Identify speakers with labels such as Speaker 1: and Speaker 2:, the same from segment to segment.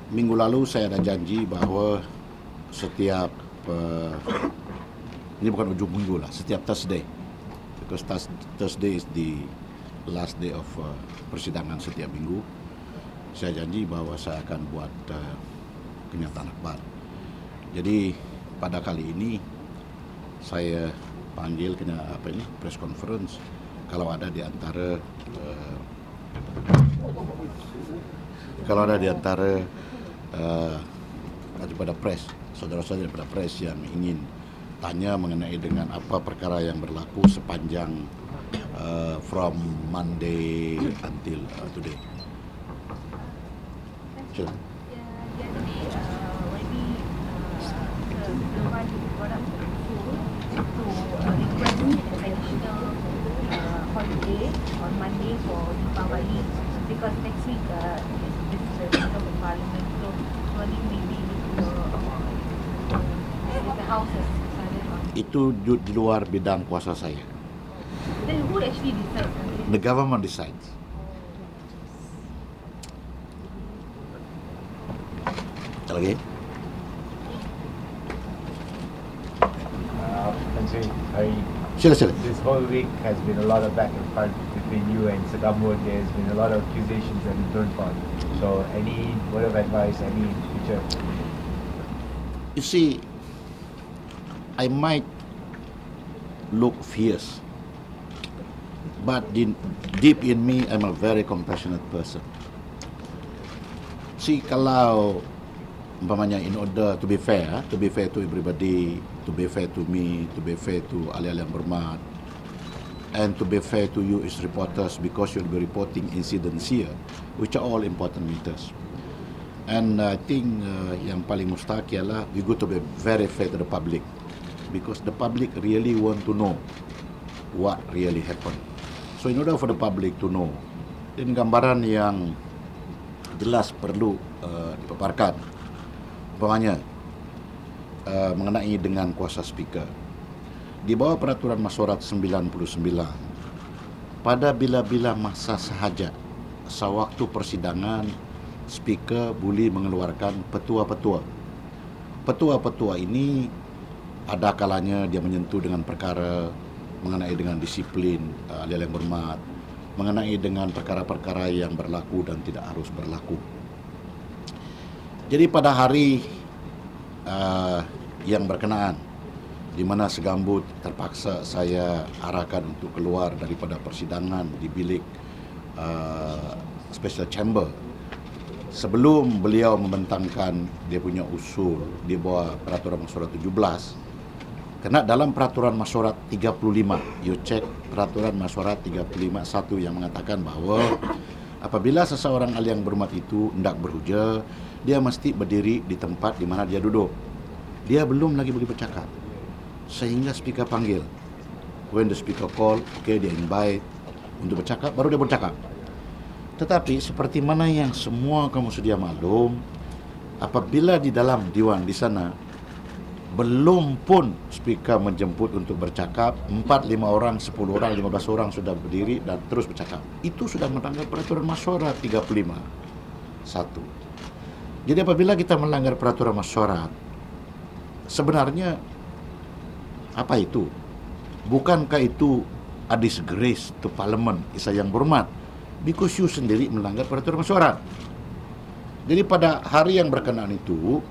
Speaker 1: Minggu lalu saya ada janji bahwa setiap ini bukan ujung minggu lah, setiap Thursday, because Thursday is the last day of persidangan setiap minggu. Saya janji bahwa saya akan buat kenyataan akhbar. Jadi pada kali ini saya panggil press conference kalau ada di antara daripada press, saudara-saudara daripada press yang ingin tanya mengenai dengan apa perkara yang berlaku sepanjang from Monday until today. Sure.
Speaker 2: Holiday on Monday for Deepavali because next week this is the meeting of the Parliament, so only maybe the House has decided on.
Speaker 1: Itu di luar bidang kuasa saya.
Speaker 2: Then who actually decides?
Speaker 1: The government decides. Lagi? Sila.
Speaker 3: This whole week has been a lot of back and forth between you and Sagamud. There's been a lot of accusations that you've thrown upon. So, any word of advice, any future?
Speaker 1: You see, I might look fierce, but deep in me, I'm a very compassionate person. See, kalau umpamanya in order to be fair to everybody, to be fair to me, to be fair to ahli-ahli yang berhormat, and to be fair to you as reporters, because you'll be reporting incidents here, which are all important matters. And I think yang paling mustahak ialah we got to be very fair to the public, because the public really want to know what really happened. So in order for the public to know, dan gambaran yang jelas perlu dipaparkan. Umpamanya mengenai dengan kuasa speaker di bawah peraturan Masyuarat 99, pada bila-bila masa sahaja sewaktu persidangan, speaker boleh mengeluarkan petua-petua. Petua-petua ini ada kalanya dia menyentuh dengan perkara mengenai dengan disiplin ahli yang berhormat, mengenai dengan perkara-perkara yang berlaku dan tidak harus berlaku. Jadi pada hari yang berkenaan di mana segambut terpaksa saya arahkan untuk keluar daripada persidangan di bilik special chamber sebelum beliau membentangkan dia punya usul di bawah peraturan Masyuarat 17. Kerana dalam peraturan Masyuarat 35, you check peraturan Masyuarat 35(1) yang mengatakan bahawa apabila seseorang ahli yang berhormat itu hendak berhujah, dia mesti berdiri di tempat di mana dia duduk. Dia belum lagi boleh bercakap. Sehingga speaker panggil. When the speaker call, okay, dia invite untuk bercakap, baru dia bercakap. Tetapi seperti mana yang semua kamu sedia maklum, apabila di dalam diwan di sana belum pun speaker menjemput untuk bercakap, 4, 5 orang, 10 orang, 15 orang sudah berdiri dan terus bercakap. Itu sudah melanggar peraturan Masyuarat 35(1). Jadi apabila kita melanggar peraturan Masyuarat, sebenarnya apa itu? Bukankah itu a disgrace to Parliament, Isa yang berhormat? Because you sendiri melanggar peraturan Masyuarat. Jadi pada hari yang berkenaan itu,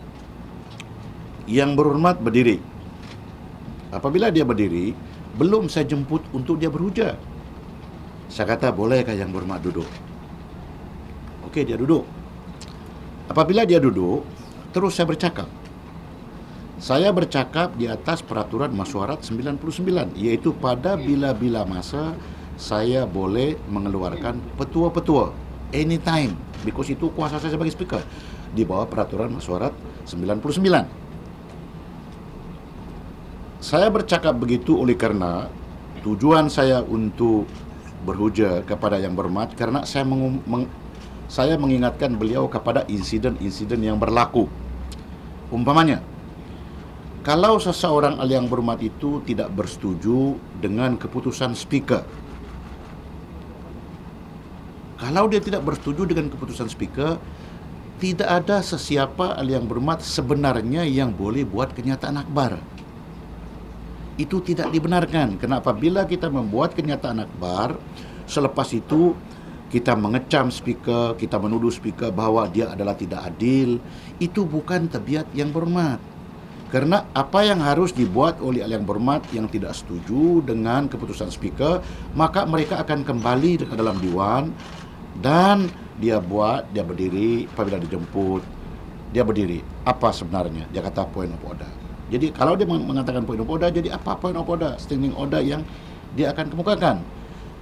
Speaker 1: yang berhormat berdiri. Apabila dia berdiri, belum saya jemput untuk dia berhujah. Saya kata, bolehkah yang berhormat duduk? Okey, dia duduk. Apabila dia duduk, terus saya bercakap. Saya bercakap di atas peraturan Masyuarat 99, iaitu pada bila-bila masa saya boleh mengeluarkan petua-petua anytime, because itu kuasa saya sebagai speaker di bawah peraturan Masyuarat 99. Saya bercakap begitu oleh kerana tujuan saya untuk berhujah kepada yang berhormat kerana saya mengingatkan beliau kepada insiden-insiden yang berlaku. Umpamanya, kalau seseorang ahli yang berhormat itu tidak bersetuju dengan keputusan speaker, kalau dia tidak bersetuju dengan keputusan speaker, tidak ada sesiapa ahli yang berhormat sebenarnya yang boleh buat kenyataan akbar. Itu tidak dibenarkan. Kenapa? Bila kita membuat kenyataan akbar, selepas itu kita mengecam speaker, kita menuduh speaker bahwa dia adalah tidak adil, itu bukan tabiat yang berhormat. Karena apa yang harus dibuat oleh ahli yang berhormat yang tidak setuju dengan keputusan speaker, maka mereka akan kembali ke dalam Dewan dan dia berdiri, apabila dijemput, dia berdiri. Apa sebenarnya? Dia kata point of order. Jadi kalau dia mengatakan point of order, jadi apa point of order? Standing order yang dia akan kemukakan.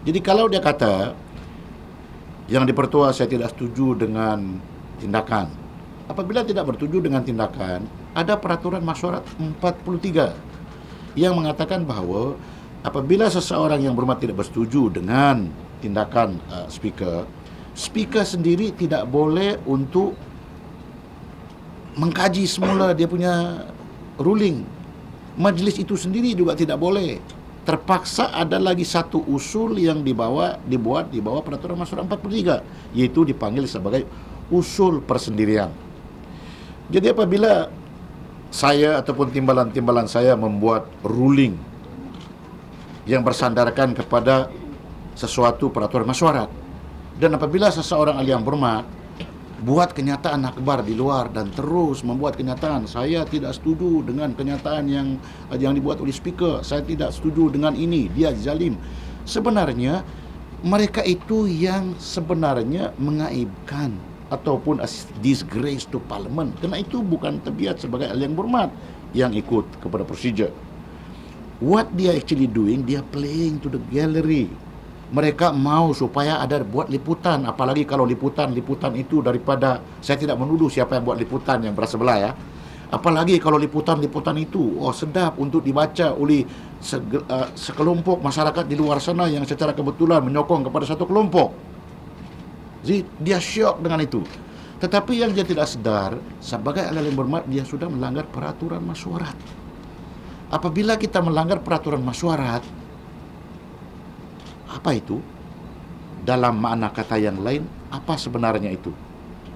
Speaker 1: Jadi kalau dia kata, yang dipertua saya tidak setuju dengan tindakan. Apabila tidak bersetuju dengan tindakan, ada peraturan masyarakat 43 yang mengatakan bahawa apabila seseorang yang berhormat tidak bersetuju dengan tindakan speaker, speaker sendiri tidak boleh untuk mengkaji semula dia punya ruling. Majlis itu sendiri juga tidak boleh. Terpaksa ada lagi satu usul yang dibuat di bawah peraturan masyarakat 43, yaitu dipanggil sebagai usul persendirian. Jadi apabila saya ataupun timbalan-timbalan saya membuat ruling yang bersandarkan kepada sesuatu peraturan masyarakat, dan apabila seseorang ahli yang berhormat buat kenyataan akbar di luar dan terus membuat kenyataan, saya tidak setuju dengan kenyataan yang dibuat oleh speaker, saya tidak setuju dengan ini, dia zalim. Sebenarnya mereka itu yang sebenarnya mengaibkan ataupun disgrace to parliament, kerana itu bukan tabiat sebagai ahli yang berhormat yang ikut kepada prosedur. What they are actually doing, they are playing to the gallery. Mereka mau supaya ada buat liputan, apalagi kalau liputan itu daripada, saya tidak menuduh siapa yang buat liputan yang belah sebelah ya. Apalagi kalau liputan itu sedap untuk dibaca oleh sekelompok masyarakat di luar sana yang secara kebetulan menyokong kepada satu kelompok. Jadi dia syok dengan itu. Tetapi yang dia tidak sedar, sebagai ahli yang berhormat, dia sudah melanggar peraturan masyarakat. Apabila kita melanggar peraturan masyarakat, apa itu? Dalam makna kata yang lain, apa sebenarnya itu?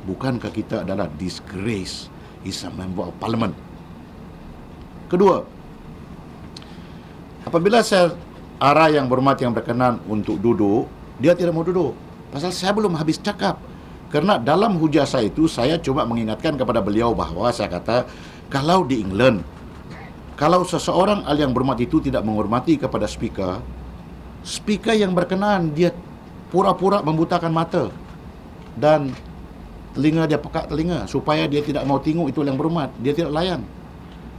Speaker 1: Bukankah kita adalah disgrace as a member of parliament? Kedua, apabila saya arah yang berhormat yang berkenan untuk duduk, dia tidak mau duduk. Pasal saya belum habis cakap. Kerana dalam hujah saya itu, saya cuma mengingatkan kepada beliau bahawa saya kata, kalau di England, kalau seseorang ahli yang berhormat itu tidak menghormati kepada speaker yang berkenaan, dia pura-pura membutakan mata dan telinga dia pekak telinga supaya dia tidak mau tengok itu yang berhormat. Dia tidak layan.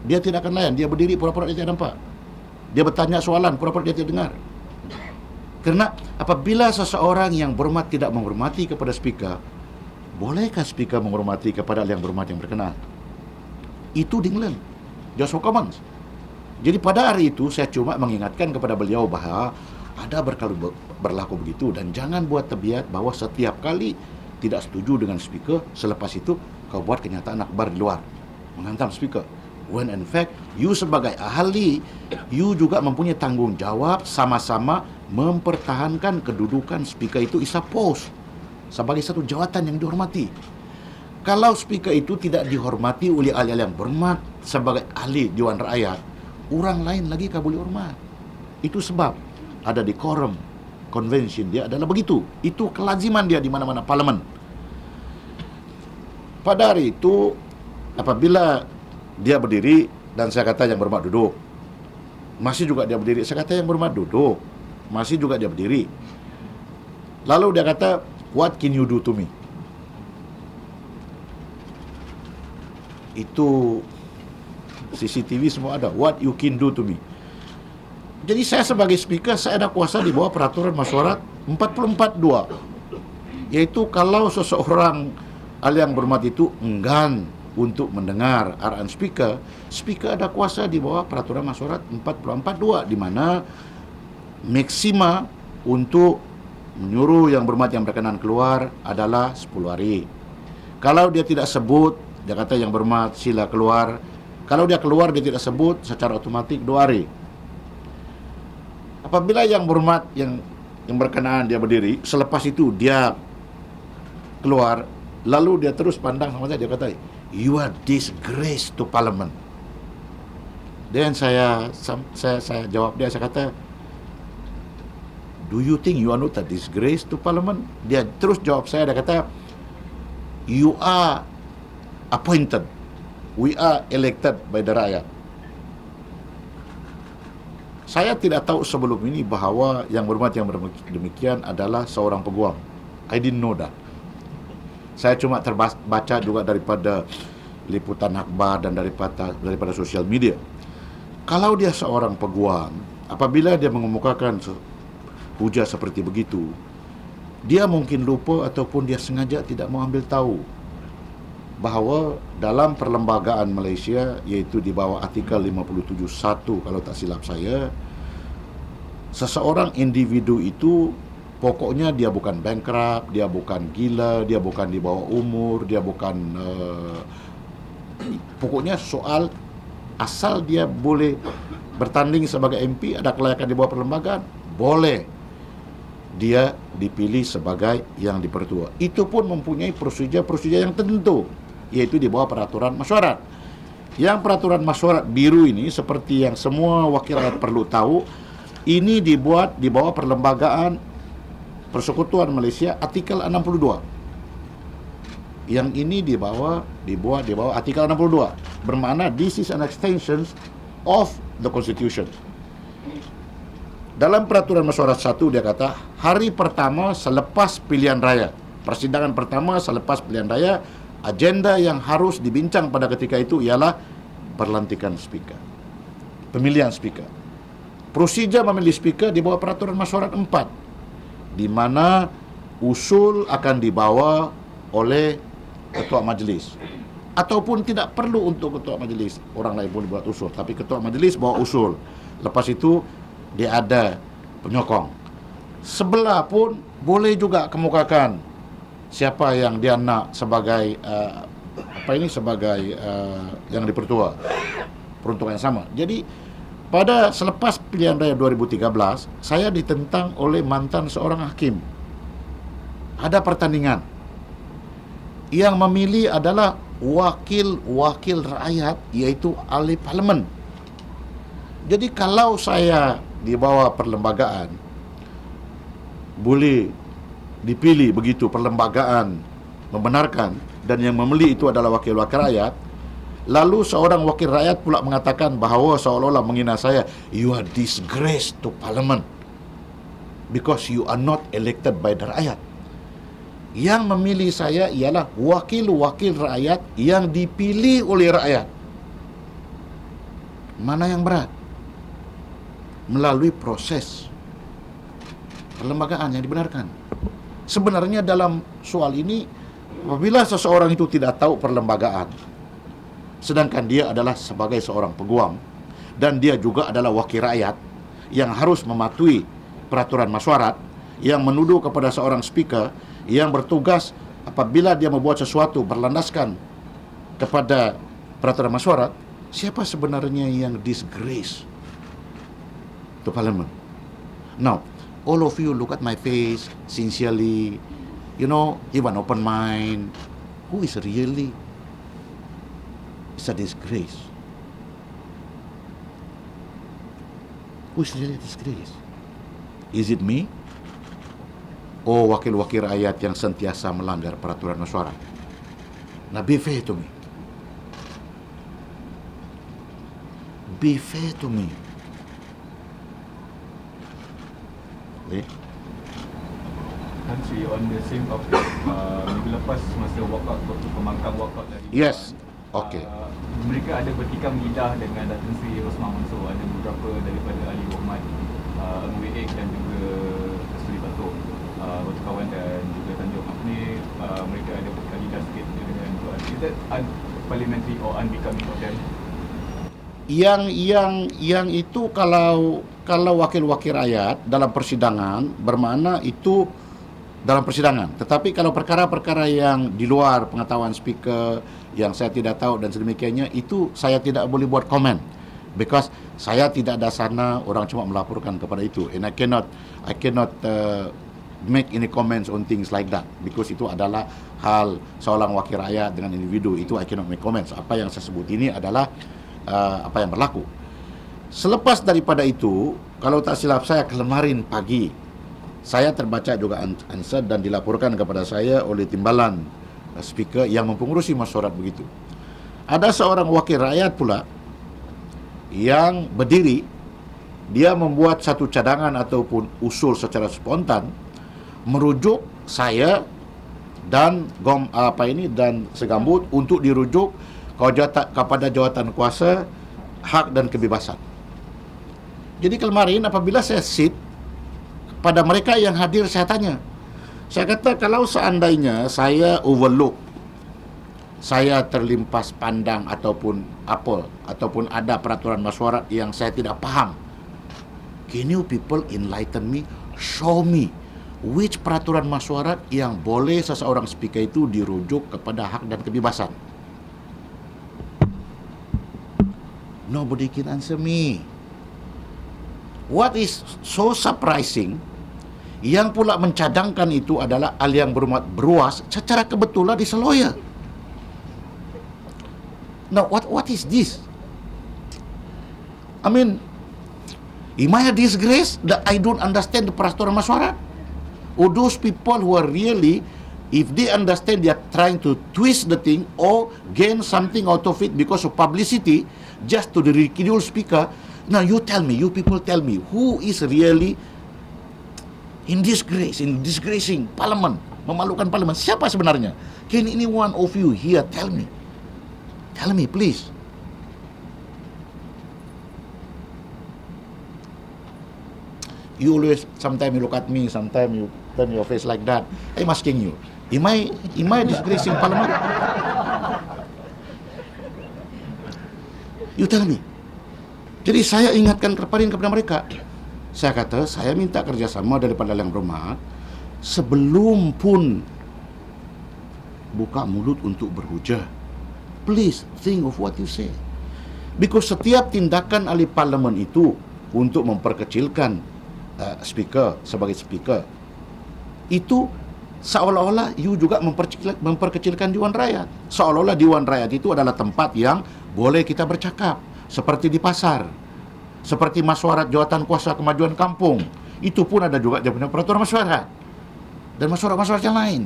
Speaker 1: Dia tidak akan layan. Dia berdiri pura-pura dia tidak nampak. Dia bertanya soalan pura-pura dia tidak dengar. Kerana apabila seseorang yang berhormat tidak menghormati kepada speaker, bolehkah speaker menghormati kepada yang berhormat yang berkenaan? Itu di England, House of Commons. Jadi pada hari itu saya cuma mengingatkan kepada beliau bahawa ada berlaku begitu, dan jangan buat tabiat bahawa setiap kali tidak setuju dengan speaker, selepas itu kau buat kenyataan akbar di luar menghantam speaker. When in fact, you sebagai ahli, you juga mempunyai tanggungjawab sama-sama mempertahankan kedudukan speaker itu is a post, sebagai satu jawatan yang dihormati. Kalau speaker itu tidak dihormati oleh ahli-ahli yang berhormat sebagai ahli Dewan Rakyat, orang lain lagi kau boleh hormat. Itu sebab ada decorum convention dia adalah begitu. Itu kelaziman dia di mana-mana parlimen. Pada hari itu, apabila dia berdiri dan saya kata yang berhormat duduk, masih juga dia berdiri. Saya kata yang berhormat duduk, masih juga dia berdiri. Lalu dia kata, what can you do to me? Itu CCTV semua ada. What you can do to me? Jadi saya sebagai speaker, saya ada kuasa di bawah peraturan masyarakat 44.2, yaitu kalau seseorang ahli yang berhormat itu enggan untuk mendengar arahan speaker ada kuasa di bawah peraturan masyarakat 44.2, di mana maksima untuk menyuruh yang berhormat yang berkenan keluar adalah 10 hari. Kalau dia tidak sebut, dia kata yang berhormat sila keluar. Kalau dia keluar dia tidak sebut, secara otomatik 2 hari. Apabila yang berhormat yang berkenaan dia berdiri, selepas itu dia keluar, Lalu dia terus pandang sama saya, dia kata, "You are disgrace to parliament." Dan saya jawab dia, saya kata, "Do you think you are not a disgrace to parliament?" Dia terus jawab saya, dia kata, "You are appointed. We are elected by the rakyat." Saya tidak tahu sebelum ini bahawa yang berhormat yang demikian adalah seorang peguam. I didn't know that. Saya cuma terbaca juga daripada liputan akhbar dan daripada sosial media. Kalau dia seorang peguam, apabila dia mengemukakan hujah seperti begitu, dia mungkin lupa ataupun dia sengaja tidak mau ambil tahu bahawa dalam perlembagaan Malaysia, iaitu di bawah artikel 57.1 kalau tak silap saya, seseorang individu itu pokoknya dia bukan bankrupt, dia bukan gila, dia bukan di bawah umur, dia bukan pokoknya soal asal dia boleh bertanding sebagai MP, ada kelayakan di bawah perlembagaan, boleh dia dipilih sebagai yang dipertua. Itu pun mempunyai prosedur-prosedur yang tertentu, iaitu di bawah peraturan mesyuarat. Yang peraturan mesyuarat biru ini, seperti yang semua wakil rakyat perlu tahu, ini dibuat di bawah perlembagaan Persekutuan Malaysia artikel 62. Yang ini dibuat di bawah artikel 62. Bermakna this is an extension of the constitution. Dalam peraturan mesyuarat 1 dia kata, hari pertama selepas pilihan raya, persidangan pertama selepas pilihan raya, agenda yang harus dibincang pada ketika itu ialah perlantikan speaker, pemilihan speaker. Prosedur memilih speaker di bawah peraturan mesyuarat 4, di mana usul akan dibawa oleh ketua majlis, ataupun tidak perlu untuk ketua majlis, orang lain boleh buat usul, tapi ketua majlis bawa usul. Lepas itu dia ada penyokong. Sebelah pun boleh juga kemukakan siapa yang dia nak sebagai sebagai yang dipertua, peruntukan yang sama. Jadi pada selepas pilihan raya 2013, saya ditentang oleh mantan seorang hakim. Ada pertandingan. Yang memilih adalah wakil-wakil rakyat, iaitu ahli parlimen. Jadi kalau saya di bawah perlembagaan boleh dipilih begitu, perlembagaan membenarkan, dan yang memilih itu adalah wakil-wakil rakyat, lalu seorang wakil rakyat pula mengatakan bahawa seolah-olah menghina saya, "You are disgrace to parliament because you are not elected by the rakyat." Yang memilih saya ialah wakil-wakil rakyat yang dipilih oleh rakyat. Mana yang berat? Melalui proses perlembagaan yang dibenarkan. Sebenarnya dalam soal ini, apabila seseorang itu tidak tahu perlembagaan, sedangkan dia adalah sebagai seorang peguam dan dia juga adalah wakil rakyat yang harus mematuhi peraturan mesyuarat, yang menuduh kepada seorang speaker yang bertugas apabila dia membuat sesuatu berlandaskan kepada peraturan mesyuarat, siapa sebenarnya yang disgrace to parliament? Now, all of you look at my face sincerely, give an open mind. Who is really it's a disgrace? Who is really a disgrace? Is it me? Oh, wakil-wakil rakyat yang sentiasa melanggar peraturan mesyuarat? Now be fair to me. Be fair to me. Okay?
Speaker 4: Kan on the same topic, minggu lepas masa walkout, pemangkang walkout dari
Speaker 1: Yes. Okay.
Speaker 4: Mereka ada bertikam lidah dengan Datin Sri Rosmah Mansor. Ada beberapa daripada ahli hormat Eng Wee Ek dan juga Sri Batok, Batu Kawan dan juga Tanjung Apni. Mereka ada bertikam lidah sikit dengan Tuan. Is that unparliamentary or unbecoming of them?
Speaker 1: Yang itu kalau wakil-wakil rakyat dalam persidangan, bermakna itu dalam persidangan. Tetapi kalau perkara-perkara yang di luar pengetahuan speaker, yang saya tidak tahu dan sedemikiannya, itu saya tidak boleh buat komen, because saya tidak ada sana, orang cuma melaporkan kepada itu, and I cannot make any comments on things like that, because itu adalah hal seorang wakil rakyat dengan individu. Itu I cannot make comments. Apa yang saya sebut ini adalah apa yang berlaku. Selepas daripada itu, kalau tak silap saya, kemarin pagi saya terbaca juga answer dan dilaporkan kepada saya oleh timbalan speaker yang mempengurusi masyarakat begitu. Ada seorang wakil rakyat pula yang berdiri, dia membuat satu cadangan ataupun usul secara spontan merujuk saya dan dan Segambut untuk dirujuk kepada jawatan kuasa hak dan kebebasan. Jadi kemarin apabila saya sit pada mereka yang hadir, saya tanya, saya kata kalau seandainya saya overlook, saya terlimpas pandang ataupun ada peraturan masyarakat yang saya tidak faham, can you people enlighten me, show me which peraturan masyarakat yang boleh seseorang speaker itu dirujuk kepada hak dan kebebasan. Nobody can answer me. What is so surprising, yang pula mencadangkan itu adalah ahli yang berhormat Bruas, secara kebetulan is a lawyer. Now, what is this? I mean, am I a disgrace that I don't understand the peraturan masyarakat? Or those people who are really, if they understand, they are trying to twist the thing or gain something out of it because of publicity, just to the ridicule speaker. Now, you people tell me, who is really in disgracing parliament, memalukan parliament? Siapa sebenarnya? Can any one of you here tell me? Tell me, please. You always, sometimes you look at me, sometimes you turn your face like that. I'm asking you, am I disgracing parliament? You tell me. Jadi saya ingatkan kepada mereka. Saya kata, saya minta kerjasama daripada yang berhormat sebelum pun buka mulut untuk berhujah. Please think of what you say. Because setiap tindakan ahli parlimen itu untuk memperkecilkan speaker sebagai speaker, itu seolah-olah you juga memperkecilkan Dewan Rakyat. Seolah-olah Dewan Rakyat itu adalah tempat yang boleh kita bercakap, seperti di pasar, seperti masyarakat jawatan kuasa kemajuan kampung. Itu pun ada juga dia punya peraturan masyarakat dan masyarakat yang lain.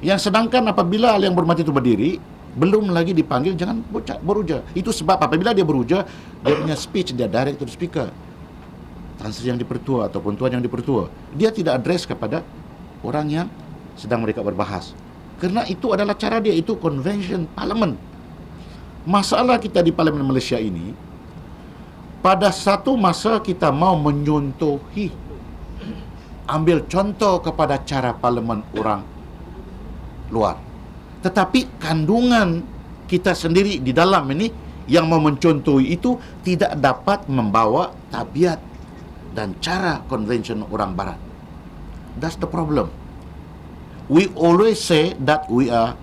Speaker 1: Yang sedangkan apabila yang berhormat itu berdiri, belum lagi dipanggil, jangan beruja. Itu sebab apabila dia beruja, dia punya speech, dia direct to the speaker, Tan Sri Yang Dipertua ataupun Tuan Yang Dipertua. Dia tidak address kepada orang yang sedang mereka berbahas, kerana itu adalah cara dia, itu convention parliament. Masalah kita di parlimen Malaysia ini, pada satu masa kita mau menyontohi, ambil contoh kepada cara parlimen orang luar, tetapi kandungan kita sendiri di dalam ini yang mau mencontohi itu tidak dapat membawa tabiat dan cara convention orang barat. That's the problem. We always say that we are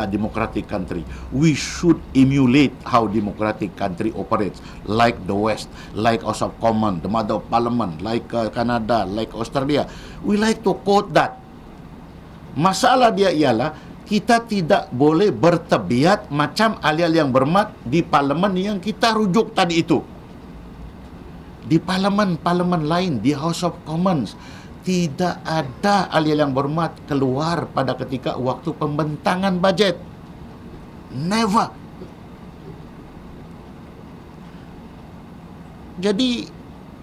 Speaker 1: democratic country. We should emulate how democratic country operates, like the West, like House of Commons, the Mother of Parliament, like Canada, like Australia. We like to quote that. Masalah dia ialah kita tidak boleh bertabiat macam ahli-ahli yang berhormat di parlimen yang kita rujuk tadi itu. Di parlimen lain, di House of Commons, tidak ada ahli yang berhormat keluar pada ketika waktu pembentangan bajet. Never. Jadi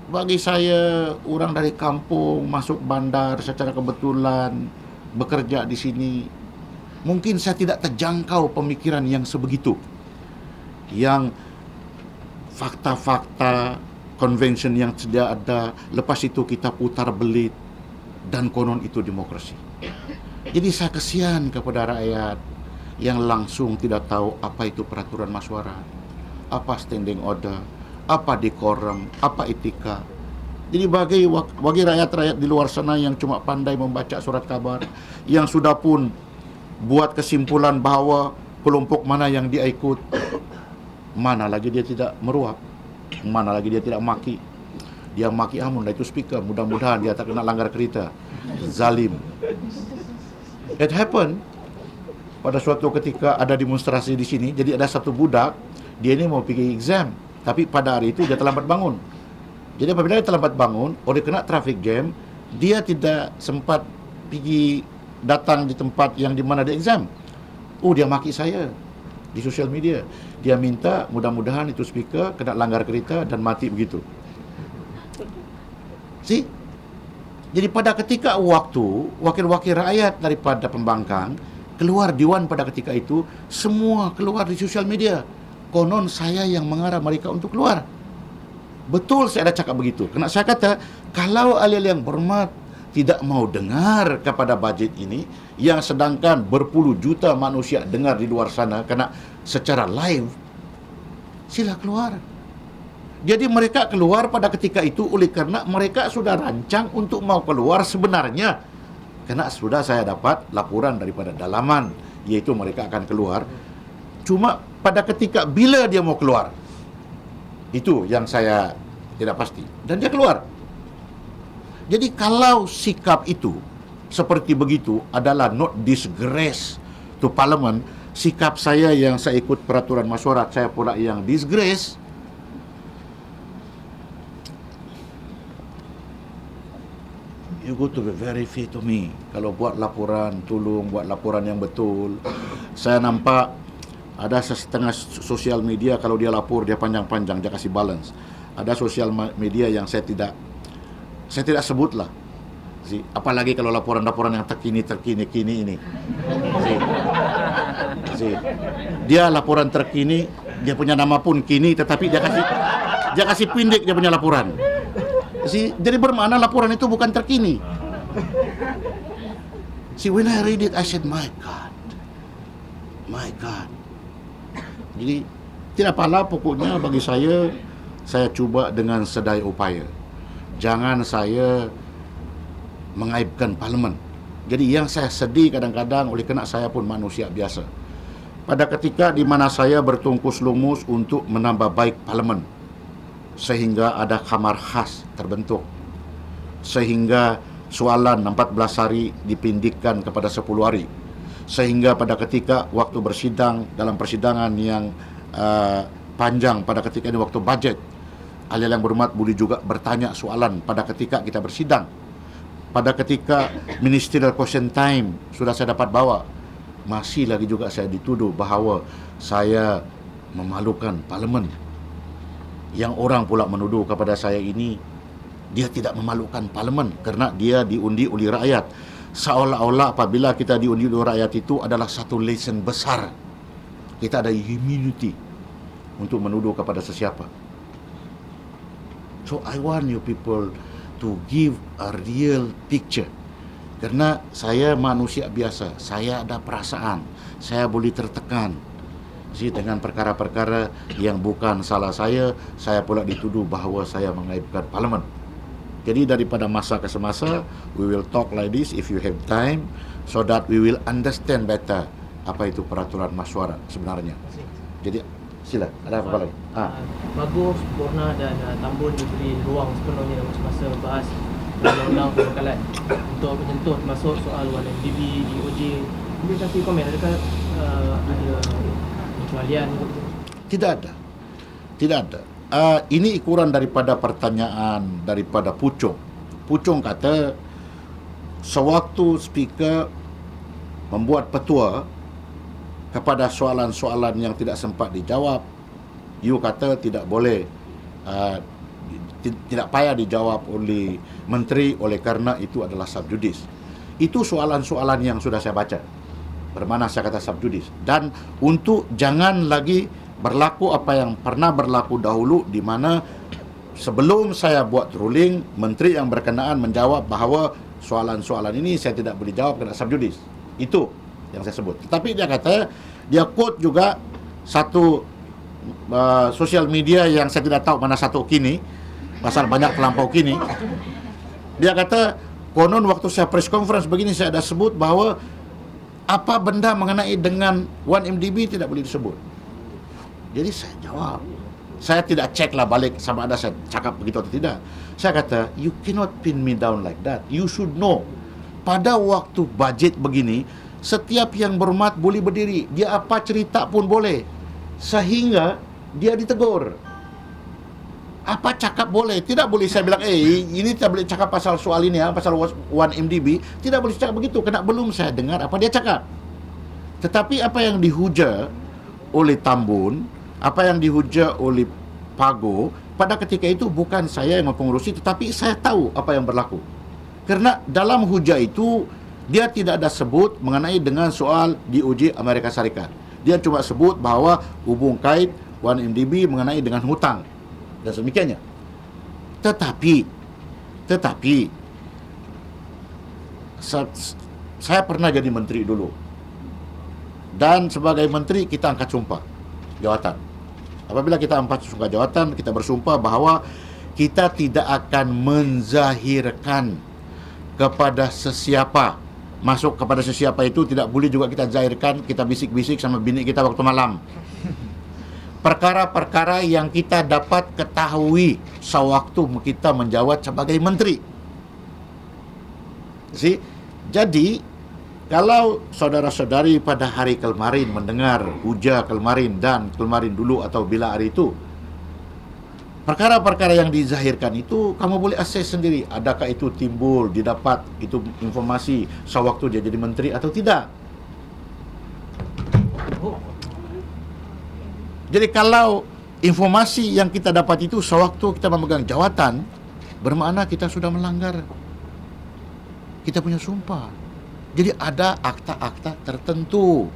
Speaker 1: bagi saya, orang dari kampung masuk bandar secara kebetulan bekerja di sini, mungkin saya tidak terjangkau pemikiran yang sebegitu, yang fakta-fakta convention yang sedia ada, lepas itu kita putar belit, dan konon itu demokrasi. Jadi saya kesian kepada rakyat yang langsung tidak tahu apa itu peraturan masyarakat, apa standing order, apa decorum, apa etika. Jadi bagi rakyat-rakyat di luar sana yang cuma pandai membaca surat khabar, yang sudah pun buat kesimpulan bahawa kelompok mana yang dia ikut, mana lagi dia tidak meruap, mana lagi dia tidak maki. Dia maki Amun, itu speaker, mudah-mudahan dia tak kena langgar kereta. Zalim. It happened pada suatu ketika ada demonstrasi di sini. Jadi ada satu budak, dia ini mau pergi exam, tapi pada hari itu dia terlambat bangun. Jadi apabila dia terlambat bangun, oleh kena traffic jam, dia tidak sempat pergi datang di tempat yang di mana dia exam. Oh, dia maki saya di sosial media. Dia minta mudah-mudahan itu speaker kena langgar kereta dan mati begitu. See? Jadi pada ketika waktu wakil-wakil rakyat daripada pembangkang keluar Dewan pada ketika itu, semua keluar di sosial media. Konon saya yang mengarah mereka untuk keluar. Betul saya ada cakap begitu. Kerana saya kata, kalau ahli-ahli yang berhormat tidak mau dengar kepada bajet ini, yang sedangkan berpuluh juta manusia dengar di luar sana kerana secara live, sila keluar. Jadi mereka keluar pada ketika itu oleh kerana mereka sudah rancang untuk mau keluar sebenarnya. Kerana sudah saya dapat laporan daripada dalaman, iaitu mereka akan keluar. Cuma pada ketika bila dia mau keluar, itu yang saya tidak pasti. Dan dia keluar. Jadi kalau sikap itu seperti begitu adalah not disgrace to parliament, sikap saya yang saya ikut peraturan mesyuarat, saya pula yang disgrace. You go to be very fair to me. Kalau buat laporan, tolong buat laporan yang betul. Saya nampak ada setengah sosial media kalau dia lapor dia panjang-panjang, dia kasih balance. Ada sosial media yang saya tidak sebutlah. Apalagi kalau laporan-laporan yang terkini ini. Dia laporan terkini, dia punya nama pun kini, tetapi dia kasih pendek dia punya laporan. Jadi bermakna laporan itu bukan terkini. When I read it, I said, my God. Jadi tidak apalah, pokoknya bagi saya cuba dengan sedaya upaya. Jangan saya mengaibkan parlimen. Jadi yang saya sedih kadang-kadang oleh kerana saya pun manusia biasa. Pada ketika di mana saya bertungkus lumus untuk menambah baik parlimen, sehingga ada kamar khas terbentuk, sehingga soalan 14 hari dipindikkan kepada 10 hari, sehingga pada ketika waktu bersidang dalam persidangan yang panjang pada ketika ini waktu bajet, ahli yang berhormat boleh juga bertanya soalan pada ketika kita bersidang. Pada ketika ministerial question time sudah saya dapat bawa, masih lagi juga saya dituduh bahawa saya memalukan parlimen. Yang orang pula menuduh kepada saya ini, dia tidak memalukan parlimen kerana dia diundi oleh rakyat. Seolah-olah apabila kita diundi oleh rakyat itu adalah satu lesen besar. Kita ada immunity untuk menuduh kepada sesiapa. So I want you people to give a real picture. Kerana saya manusia biasa, saya ada perasaan, saya boleh tertekan dengan perkara-perkara yang bukan salah saya pula dituduh bahawa saya mengaibkan parlimen. Jadi daripada masa ke semasa, we will talk like this if you have time, so that we will understand better apa itu peraturan mesyuarat sebenarnya. Jadi sila, ada apa lagi?
Speaker 5: Bagus Borna dan Tambun diberi ruang sepenuhnya dalam masa bahas undang-undang pembekalan untuk menyentuh masuk soal 1MDB, DOJ. Boleh kasih komen, adakah ada kecualian?
Speaker 1: Tidak ada. Ini ikuran daripada pertanyaan daripada Pucung. Pucung kata sewaktu speaker membuat petua kepada soalan-soalan yang tidak sempat dijawab, you kata tidak boleh, tidak payah dijawab oleh menteri oleh kerana itu adalah subjudis. Itu soalan-soalan yang sudah saya baca, bermakna saya kata subjudis. Dan untuk jangan lagi berlaku apa yang pernah berlaku dahulu, di mana sebelum saya buat ruling, menteri yang berkenaan menjawab bahawa soalan-soalan ini saya tidak boleh jawab kerana subjudis. Itu yang saya sebut. Tetapi dia kata, dia quote juga satu sosial media yang saya tidak tahu mana satu kini, pasal banyak terlampau kini. Dia kata, konon waktu saya press conference begini saya ada sebut bahawa apa benda mengenai dengan 1MDB tidak boleh disebut. Jadi saya jawab, Saya tidak cek lah balik sama ada saya cakap begitu atau tidak. Saya kata, you cannot pin me down like that. You should know. Pada waktu budget begini, setiap yang berhormat boleh berdiri. Dia apa cerita pun boleh. Sehingga dia ditegur. Apa cakap boleh. Tidak boleh saya bilang, ini tidak boleh cakap pasal soal ini ya, pasal 1MDB. Tidak boleh cakap begitu. Kerana belum saya dengar apa dia cakap. Tetapi apa yang dihuja oleh Tambun, apa yang dihuja oleh Pago, pada ketika itu bukan saya yang mempengurusi, tetapi saya tahu apa yang berlaku. Kerana dalam hujah itu, dia tidak ada sebut mengenai dengan soal DOJ Amerika Syarikat. Dia cuma sebut bahawa hubung kait 1MDB mengenai dengan hutang dan sedemikiannya. Tetapi saya pernah jadi menteri dulu. Dan sebagai menteri kita angkat sumpah jawatan. Apabila kita angkat sumpah jawatan, kita bersumpah bahawa kita tidak akan menzahirkan kepada sesiapa. Masuk kepada sesiapa itu tidak boleh juga kita zahirkan, kita bisik-bisik sama bini kita waktu malam. Perkara-perkara yang kita dapat ketahui sewaktu kita menjawab sebagai menteri. See? Jadi, kalau saudara-saudari pada hari kemarin mendengar hujah kemarin dan kemarin dulu atau bila hari itu, perkara-perkara yang dizahirkan itu kamu boleh akses sendiri. Adakah itu timbul, didapat itu informasi sewaktu dia jadi menteri atau tidak. Jadi kalau informasi yang kita dapat itu sewaktu kita memegang jawatan, bermakna kita sudah melanggar kita punya sumpah. Jadi ada akta-akta tertentu.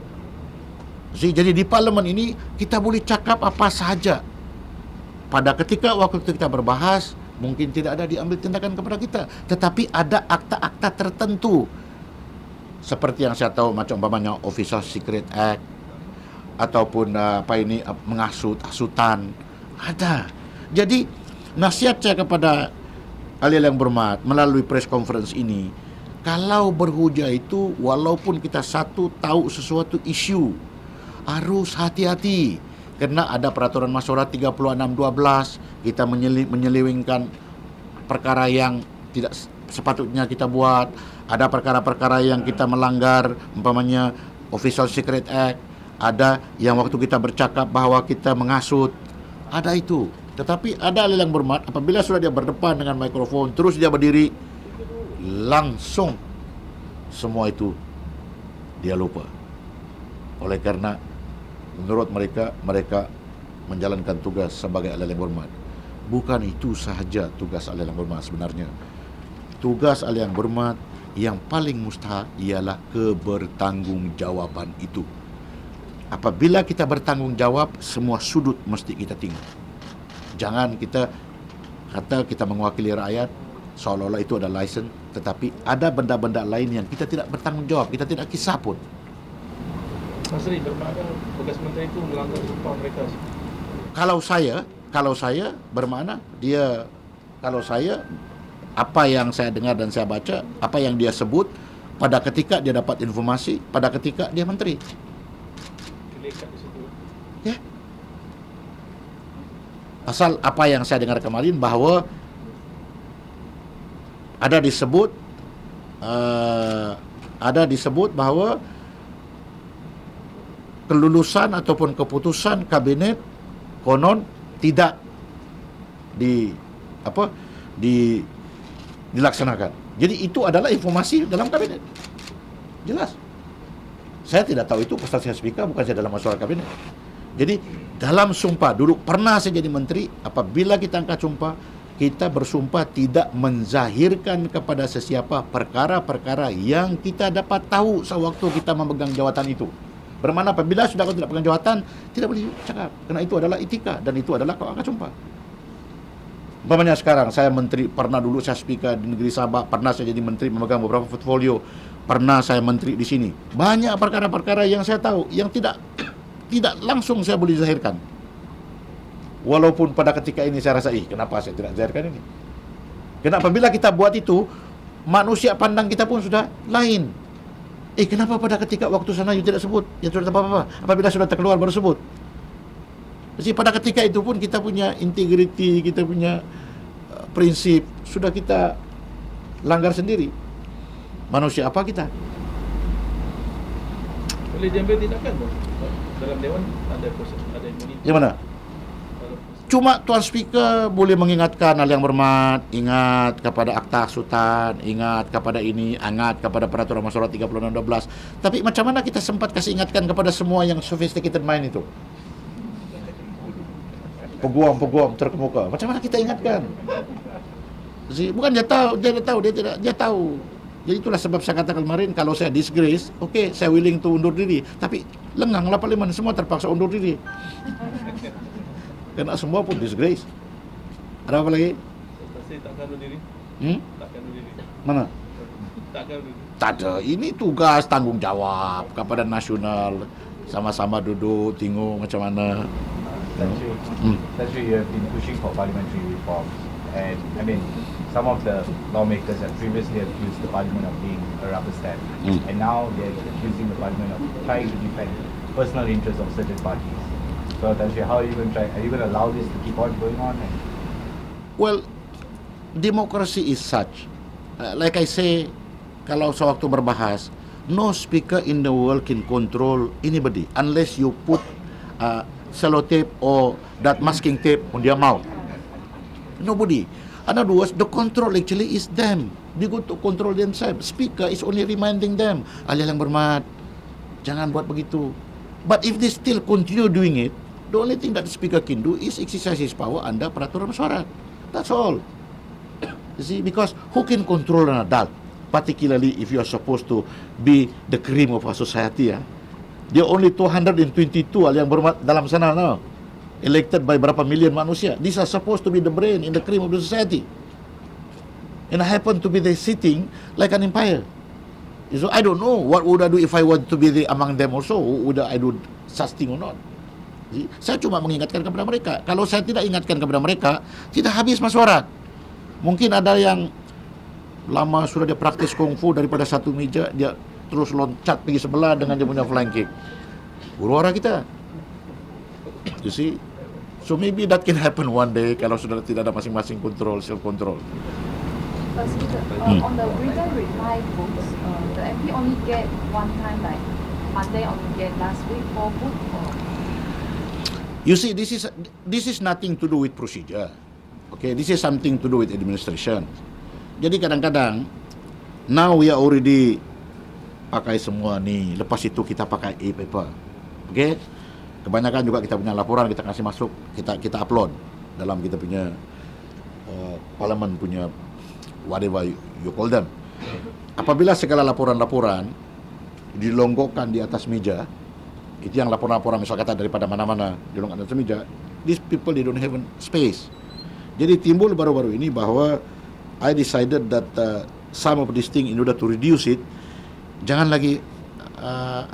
Speaker 1: Jadi di parlimen ini kita boleh cakap apa sahaja. Pada ketika waktu kita berbahas, mungkin tidak ada diambil tindakan kepada kita. Tetapi ada akta-akta tertentu. Seperti yang saya tahu macam umpamanya Official Secret Act, ataupun asutan. Ada. Jadi nasihat saya kepada ahli yang berhormat melalui press conference ini, kalau berhujah itu, walaupun kita tahu sesuatu isu, harus hati-hati. Kerana ada peraturan masyarakat 36/12, kita menyelewengkan perkara yang tidak sepatutnya kita buat. Ada perkara-perkara yang kita melanggar, umpamanya Official Secret Act. Ada yang waktu kita bercakap bahawa kita mengasut. Ada itu. Tetapi ada ahli yang berhormat, apabila sudah dia berdepan dengan mikrofon, terus dia berdiri, langsung semua itu dia lupa. Oleh kerana menurut mereka menjalankan tugas sebagai ahli yang berhormat. Bukan itu sahaja tugas ahli yang berhormat sebenarnya. Tugas ahli yang berhormat yang paling mustahil ialah kebertanggungjawaban itu. Apabila kita bertanggungjawab, semua sudut mesti kita tengok. Jangan kita kata kita mewakili rakyat seolah-olah itu ada license, tetapi ada benda-benda lain yang kita tidak bertanggungjawab, kita tidak kisah pun.
Speaker 5: Mas Ri, bermakna tugas menteri itu melanggar sumpah mereka.
Speaker 1: Kalau saya bermakna dia, kalau saya apa yang saya dengar dan saya baca, apa yang dia sebut pada ketika dia dapat informasi, pada ketika dia menteri.
Speaker 5: Dilekat di situ.
Speaker 1: Ya. Pasal apa yang saya dengar kemarin bahawa ada disebut bahawa kelulusan ataupun keputusan kabinet konon tidak dilaksanakan. Jadi itu adalah informasi dalam kabinet. Jelas. Saya tidak tahu itu pasal saya speaker, bukan saya dalam masalah kabinet. Jadi dalam sumpah, dulu pernah saya jadi menteri, apabila kita angkat sumpah, kita bersumpah tidak menzahirkan kepada sesiapa perkara-perkara yang kita dapat tahu sewaktu kita memegang jawatan itu. Bermakna apabila sudah kau tidak pegang jawatan, tidak boleh cakap. Kerana itu adalah etika dan itu adalah kau angkat sumpah. Umpamanya sekarang, saya menteri, pernah dulu saya speaker di negeri Sabah, pernah saya jadi menteri memegang beberapa portfolio, pernah saya menteri di sini. Banyak perkara-perkara yang saya tahu, yang tidak langsung saya boleh zahirkan. Walaupun pada ketika ini saya rasa, kenapa saya tidak zahirkan ini? Kenapa apabila kita buat itu, manusia pandang kita pun sudah lain. Kenapa pada ketika waktu sana you tidak sebut? Ya sudah apa-apa. Apabila sudah terkeluar baru sebut. Jadi pada ketika itu pun kita punya integriti, kita punya prinsip sudah kita langgar sendiri. Manusia apa kita?
Speaker 6: Boleh diambil tindakan tu. Dalam Dewan ada proses, ada imuniti.
Speaker 1: Di mana? Cuma Tuan Speaker boleh mengingatkan hal yang bermat, ingat kepada Akta Sultan, ingat kepada ini, ingat kepada Peraturan Masyarakat 3612. Tapi macam mana kita sempat kasih ingatkan kepada semua yang sophisticated mind itu? Peguam-peguam terkemuka. Macam mana kita ingatkan? Bukan dia tahu, dia tahu. Jadi itulah sebab saya katakan kemarin, kalau saya disgrace, okey, saya willing to undur diri. Tapi lenganglah parlimen, semua terpaksa undur diri. Kena semua pun disgrace. Ada apa lagi?
Speaker 6: Saya takkan undur diri. Takkan undur diri.
Speaker 1: Mana?
Speaker 6: Takkan undur diri.
Speaker 1: Tak ada. Ini tugas tanggungjawab kepada nasional. Sama-sama duduk, tengok macam mana.
Speaker 3: That's true. You have been pushing for parliamentary reforms, and I mean, some of the lawmakers have previously accused the parliament of being a rubber stamp, and now they're accusing the parliament of trying to defend personal interests of certain parties. So, Tanshi, how are you going to try? Are you going to allow this to keep on going on?
Speaker 1: Well, democracy is such. Like I say, kalau sewaktu berbahas, no speaker in the world can control anybody unless you put sellotape or that masking tape on their mouth. Nobody. In other words, the control actually is them. They go to control themselves. Speaker is only reminding them, alih yang bermat, jangan buat begitu. But if they still continue doing it, the only thing that the speaker can do is exercise his power under peraturan mesyuarat. That's all. You see, because who can control an adult? Particularly if you are supposed to be the cream of our society. Dia only 222 yang bermat dalam sana, no? Elected by berapa million manusia. These are supposed to be the brain in the cream of the society. And I happen to be there sitting like an empire. So I don't know what would I do if I want to be there among them also. Would I do such thing or not? Jadi, saya cuma mengingatkan kepada mereka. Kalau saya tidak ingatkan kepada mereka, tidak habis mesyuarat. Mungkin ada yang lama sudah dia praktis kungfu, daripada satu meja dia terus loncat pergi sebelah dengan dia punya flying kick. Huru-hara kita. You see? So maybe that can happen one day kalau sudah tidak ada masing-masing control, self-control.
Speaker 2: On the written reply books, the MP only get one time, like Monday only get last week for book, or?
Speaker 1: You see, this is nothing to do with procedure. Okay, this is something to do with administration. Jadi kadang-kadang, now we are already pakai semua ni. Lepas itu kita pakai e-paper. Okay? Kebanyakan juga kita punya laporan kita kasih masuk, kita upload dalam kita punya parlimen punya whatever you call them. Apabila segala laporan-laporan dilonggokkan di atas meja, itu yang laporan-laporan misal kata daripada mana-mana dilonggokkan di atas meja, these people they don't have space. Jadi timbul baru-baru ini bahwa I decided that some of this thing in order to reduce it, jangan lagi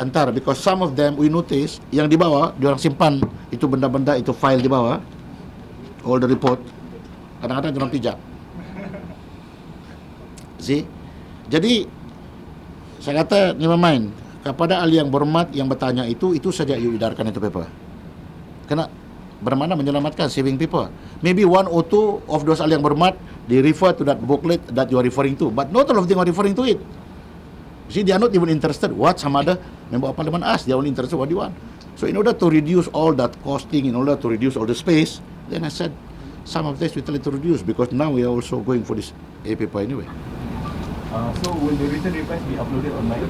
Speaker 1: antar, because some of them we notice yang di bawah diorang simpan itu benda-benda, itu file di bawah, all the report, kadang-kadang diorang pijak. See? Jadi saya kata never mind, kepada ahli yang berhormat yang bertanya itu saja you edarkan itu paper. Kena bermakna menyelamatkan, saving people. Maybe one or two of those ahli yang berhormat they refer to that booklet that you are referring to, but not all of them are referring to it. See, they are not even interested what some other member of parliament asked. They are only interested what you want. So in order to reduce all that costing, in order to reduce all the space, then I said some of this we try to reduce, because now we are also going for this e-paper anyway.
Speaker 4: So will the written replies be uploaded online?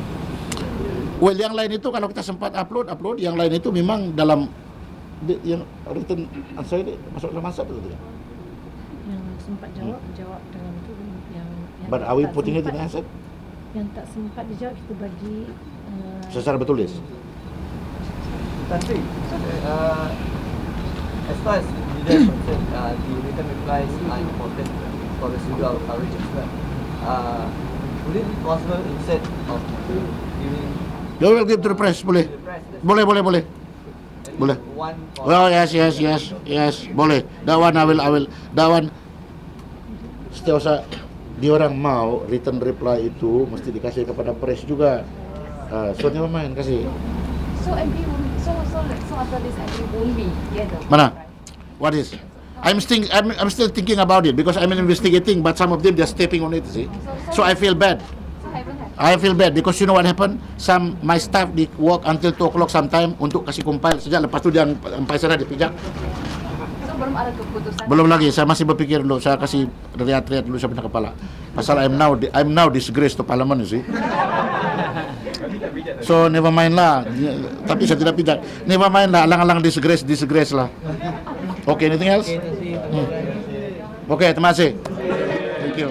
Speaker 1: Well, yang lain itu kalau kita sempat upload, yang lain itu memang dalam yang written answer ini masuk dalam answer itu tidak?
Speaker 7: Yang sempat jawab dalam itu yang
Speaker 1: But are we
Speaker 7: tak
Speaker 1: putting it in
Speaker 7: sempat-
Speaker 1: answer?
Speaker 7: Yang tak sempat dijawab kita bagi
Speaker 1: Secara bertulis.
Speaker 8: Country. As far as leader is concerned, the written replies are important for the single coverage as well. Would it be possible instead of giving
Speaker 1: You will give to the press, boleh?
Speaker 8: the press the
Speaker 1: Boleh.
Speaker 8: at least
Speaker 1: Boleh.
Speaker 8: one
Speaker 1: Oh yes, boleh. That one I will. That one setiausaha diorang mau written reply itu mesti dikasih kepada press juga. So never mind, kasih.
Speaker 2: So MP, so pasal this actually won't be together.
Speaker 1: Mana? What is? I'm still thinking about it because I'm investigating, but some of them just stepping on it. See, so I feel bad.
Speaker 2: So haven't happened.
Speaker 1: I feel bad because you know what happened? My staff they work until 2 o'clock sometime untuk kasih compile sejak lepas tu dia sampai sana dia pijak.
Speaker 2: So belum ada keputusan.
Speaker 1: Belum lagi, saya masih berpikir dulu, saya kasih riat-riat dulu saya punya kepala. Pasal I'm now disgrace to parliament, you see. So never mind lah. Tapi saya tidak pijak. Never mind lah, alang-alang disgrace lah. Okay, anything else?
Speaker 5: Okay, terima kasih.
Speaker 1: Okay, terima kasih. Thank you.